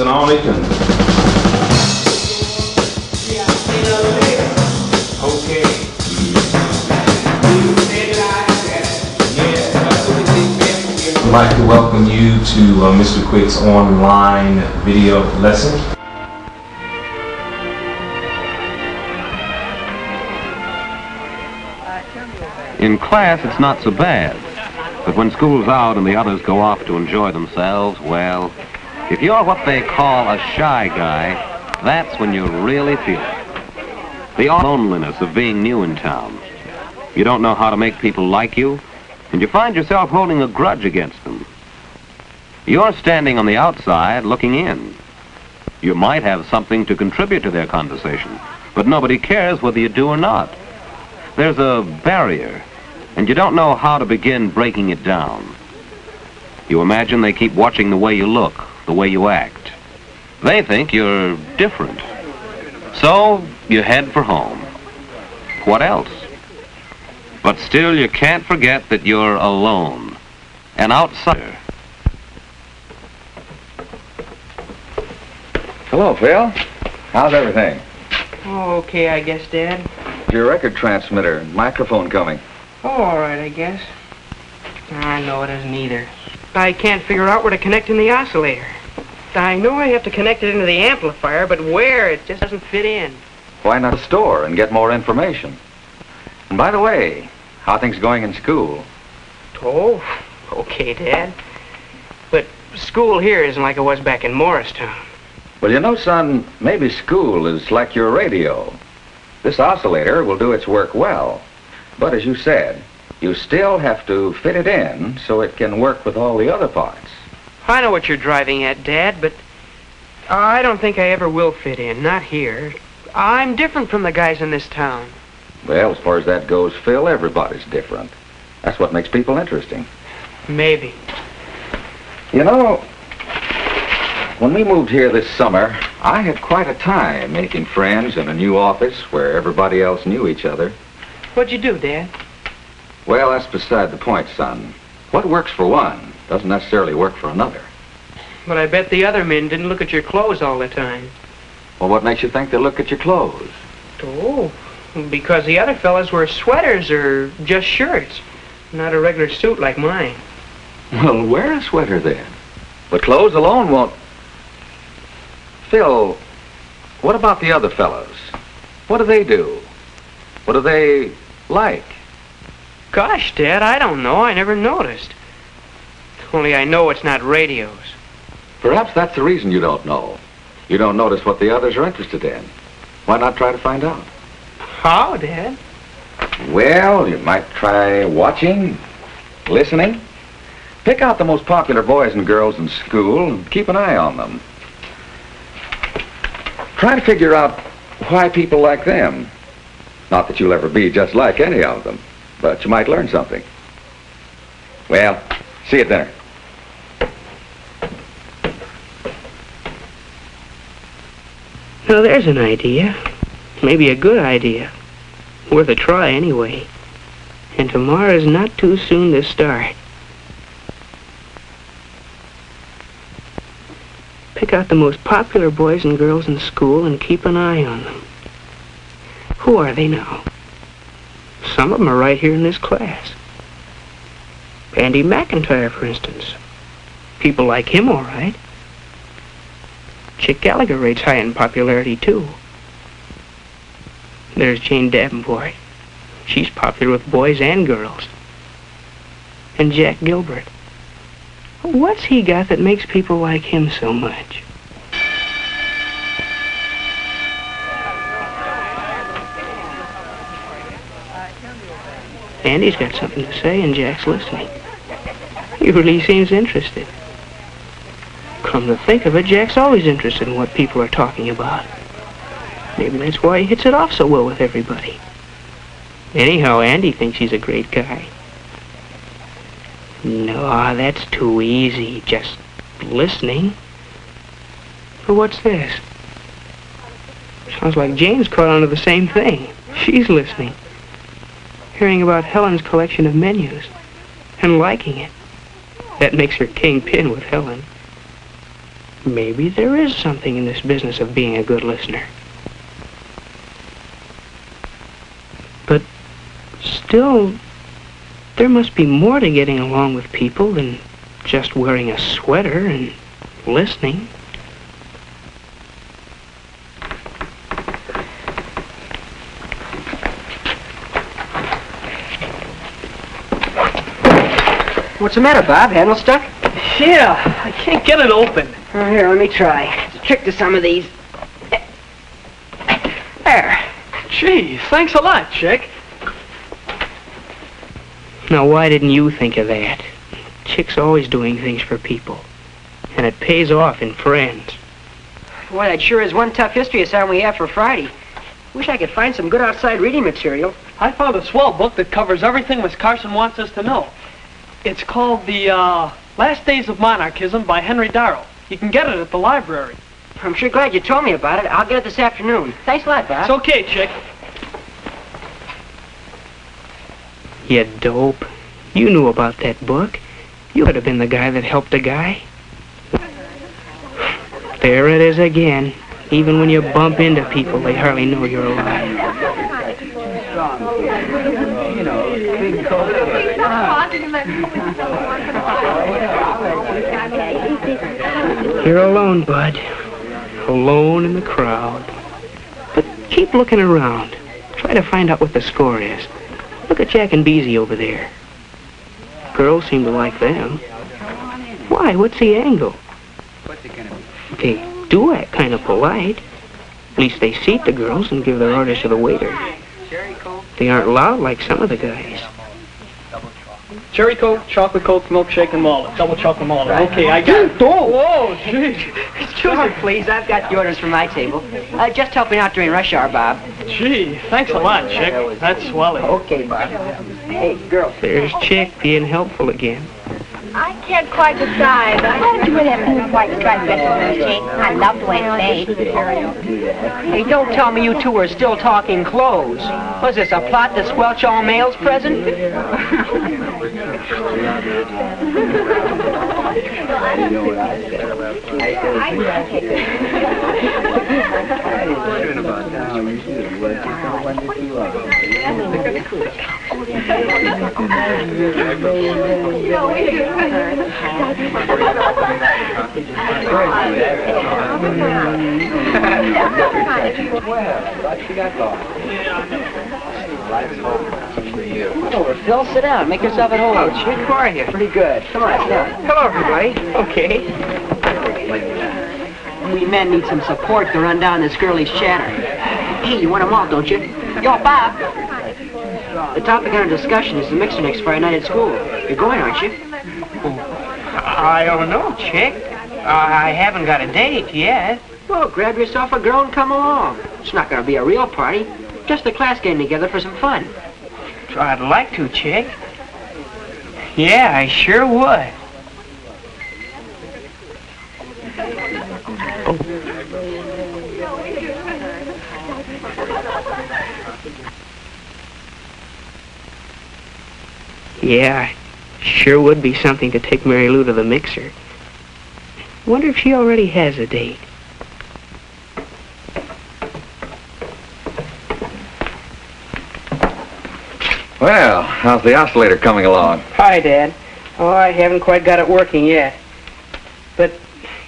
Assalamu alaikum. Okay. I'd like to welcome you to Mr. Quick's online video lesson. In class, it's not so bad. But when school's out and the others go off to enjoy themselves, well, if you're what they call a shy guy, that's when you really feel it. The loneliness of being new in town. You don't know how to make people like you, and you find yourself holding a grudge against them. You're standing on the outside looking in. You might have something to contribute to their conversation, but nobody cares whether you do or not. There's a barrier, and you don't know how to begin breaking it down. You imagine they keep watching the way you look, the way you act. They think you're different. So you head for home. What else? But still you can't forget that you're alone, an outsider. Hello, Phil. How's everything? Oh, okay, I guess, Dad. Your record transmitter and microphone coming. Oh, all right, I guess. I know it isn't either. I can't figure out where to connect in the oscillator. I know I have to connect it into the amplifier, but where? It just doesn't fit in. Why not a store and get more information? And by the way, how are things going in school? Oh, okay, Dad. But school here isn't like it was back in Morristown. Well, you know, son, maybe school is like your radio. This oscillator will do its work well. But as you said, you still have to fit it in so it can work with all the other parts. I know what you're driving at, Dad, but I don't think I ever will fit in, not here. I'm different from the guys in this town. Well, as far as that goes, Phil, everybody's different. That's what makes people interesting. Maybe. You know, when we moved here this summer, I had quite a time making friends in a new office where everybody else knew each other. What'd you do, Dad? Well, that's beside the point, son. What works for one doesn't necessarily work for another. But I bet the other men didn't look at your clothes all the time. Well, what makes you think they look at your clothes? Oh, because the other fellas wear sweaters or just shirts, not a regular suit like mine. Well, wear a sweater then. But clothes alone won't... Phil, what about the other fellows? What do they do? What do they like? Gosh, Dad, I don't know. I never noticed. Only I know it's not radios. Perhaps that's the reason you don't know. You don't notice what the others are interested in. Why not try to find out? How, Dad? Well, you might try watching, listening. Pick out the most popular boys and girls in school and keep an eye on them. Try to figure out why people like them. Not that you'll ever be just like any of them, but you might learn something. Well, see you at dinner. Now, there's an idea. Maybe a good idea. Worth a try, anyway. And tomorrow's not too soon to start. Pick out the most popular boys and girls in school and keep an eye on them. Who are they now? Some of them are right here in this class. Andy McIntyre, for instance. People like him, all right. Chick Gallagher rates high in popularity, too. There's Jane Davenport. She's popular with boys and girls. And Jack Gilbert. What's he got that makes people like him so much? Andy's got something to say, and Jack's listening. He really seems interested. Come to think of it, Jack's always interested in what people are talking about. Maybe that's why he hits it off so well with everybody. Anyhow, Andy thinks he's a great guy. No, that's too easy, just listening. But what's this? Sounds like Jane's caught on to the same thing. She's listening. Hearing about Helen's collection of menus and liking it. That makes her kingpin with Helen. maybe there is something in this business of being a good listener. But still, there must be more to getting along with people than just wearing a sweater and listening. What's the matter, Bob? Handle stuck? Yeah, I can't get it open. Oh, here, let me try. It's a trick to some of these. There. Gee, thanks a lot, Chick. Now, why didn't you think of that? Chick's always doing things for people. And it pays off in friends. Boy, that sure is one tough history assignment we have for Friday. Wish I could find some good outside reading material. I found a swell book that covers everything Miss Carson wants us to know. It's called The Last Days of Monarchism by Henry Darrow. You can get it at the library. I'm sure glad you told me about it. I'll get it this afternoon. Thanks a lot, Bob. It's okay, Chick. You dope. You knew about that book. You could have been the guy that helped a guy. There it is again. Even when you bump into people, they hardly know you're alive. You're alone, Bud. Alone in the crowd. But keep looking around. Try to find out what the score is. Look at Jack and Beezy over there. Girls seem to like them. Why? What's the angle? They do act kind of polite. At least they seat the girls and give their orders to the waiter. They aren't loud like some of the guys. Cherry Coke, chocolate Coke, milkshake, and walnut. Double chocolate walnut. Okay, I got it. Whoa, gee. Excuse me, please. I've got the orders for my table. Just helping out during rush hour, Bob. Gee, thanks a lot, Chick. That's swelling. Okay, Bob. Hey, girl. There's Chick being helpful again. I can't quite decide. Why don't you wear that blue and white striped dress on those cheeks? I love the way it fades. Hey, don't tell me you two are still talking clothes. Was this a plot to squelch all males present? Phil, sit down. Make yourself at home. Oh, Chick, how are you? Pretty good. Come on, sit down. Hello, everybody. Okay. We men need some support to run down this girlie's chatter. Hey, you want them all, don't you? Yo, Bob. The topic under discussion is the mixer next Friday night at school. You're going, aren't you? I don't know, Chick. I haven't got a date yet. Well, grab yourself a girl and come along. It's not going to be a real party. Just the class getting together for some fun. I'd like to, Chick. Yeah, I sure would. Yeah, sure would be something to take Mary Lou to the mixer. Wonder if she already has a date. Well, how's the oscillator coming along? Hi, Dad. Oh, I haven't quite got it working yet. But,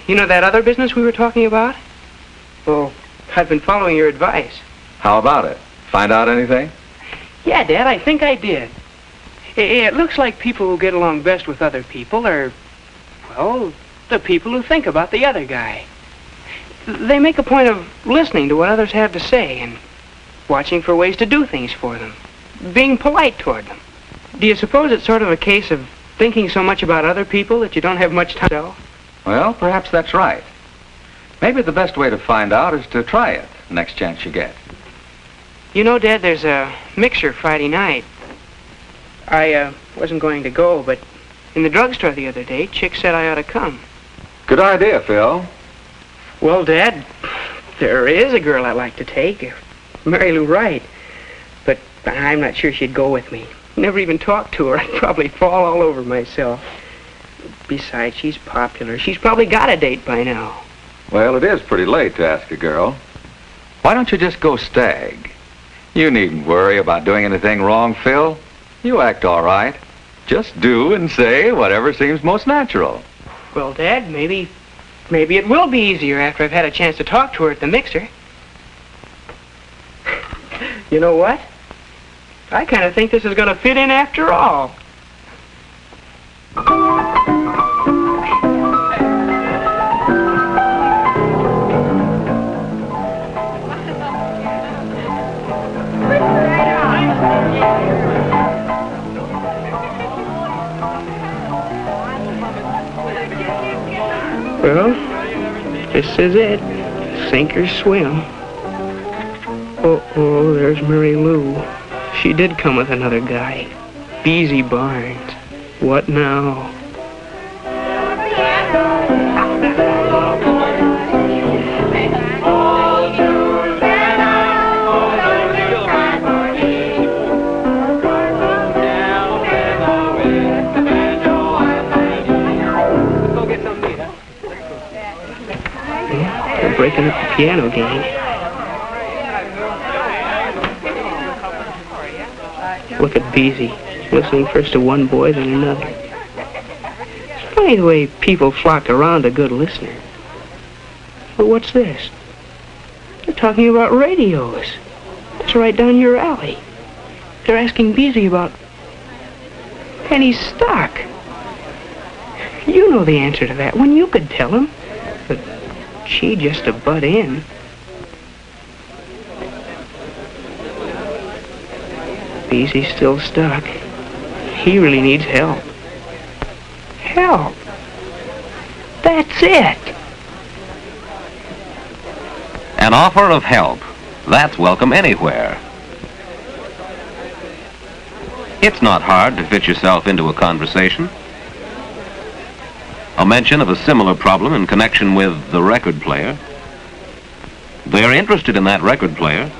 you know that other business we were talking about? Well, I've been following your advice. How about it? Find out anything? Yeah, Dad, I think I did. It looks like people who get along best with other people are, well, the people who think about the other guy. They make a point of listening to what others have to say and watching for ways to do things for them, being polite toward them. Do you suppose it's sort of a case of thinking so much about other people that you don't have much time to yourself? Well, perhaps that's right. Maybe the best way to find out is to try it next chance you get. You know, Dad, there's a mixer Friday night. I wasn't going to go, but in the drugstore the other day, Chick said I ought to come. Good idea, Phil. Well, Dad, there is a girl I'd like to take, Mary Lou Wright, but I'm not sure she'd go with me. Never even talked to her. I'd probably fall all over myself. Besides, she's popular. She's probably got a date by now. Well, it is pretty late to ask a girl. Why don't you just go stag? You needn't worry about doing anything wrong, Phil. You act all right. Just do and say whatever seems most natural. Well, Dad, maybe it will be easier after I've had a chance to talk to her at the mixer. You know what? I kind of think this is going to fit in after all. Well, this is it. Sink or swim. Oh, there's Mary Lou. She did come with another guy. Beezy Barnes. What now? They're breaking up the piano game. Look at Beezy, listening first to one boy, then another. It's funny the way people flock around a good listener. But what's this? They're talking about radios. It's right down your alley. They're asking Beezy about penny stock. You know the answer to that one. You could tell him. But she just to butt in. Beezy's still stuck. He really needs help. Help. That's it. An offer of help. That's welcome anywhere. It's not hard to fit yourself into a conversation. A mention of a similar problem in connection with the record player. They are interested in that record player.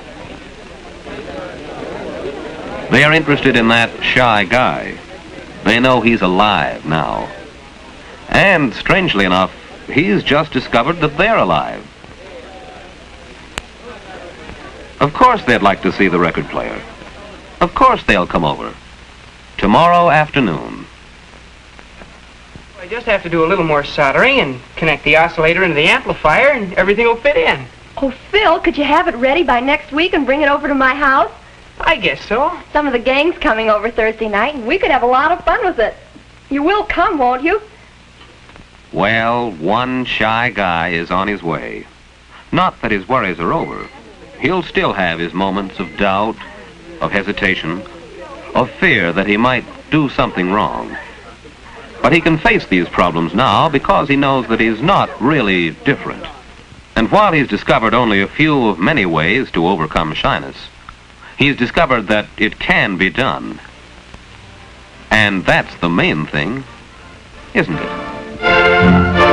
They are interested in that shy guy. They know he's alive now. And, strangely enough, he's just discovered that they're alive. Of course they'd like to see the record player. Of course they'll come over. Tomorrow afternoon. I just have to do a little more soldering and connect the oscillator into the amplifier and everything will fit in. Oh, Phil, could you have it ready by next week and bring it over to my house? I guess so. Some of the gang's coming over Thursday night, and we could have a lot of fun with it. You will come, won't you? Well, one shy guy is on his way. Not that his worries are over. He'll still have his moments of doubt, of hesitation, of fear that he might do something wrong. But he can face these problems now because he knows that he's not really different. And while he's discovered only a few of many ways to overcome shyness, he's discovered that it can be done. And that's the main thing, isn't it?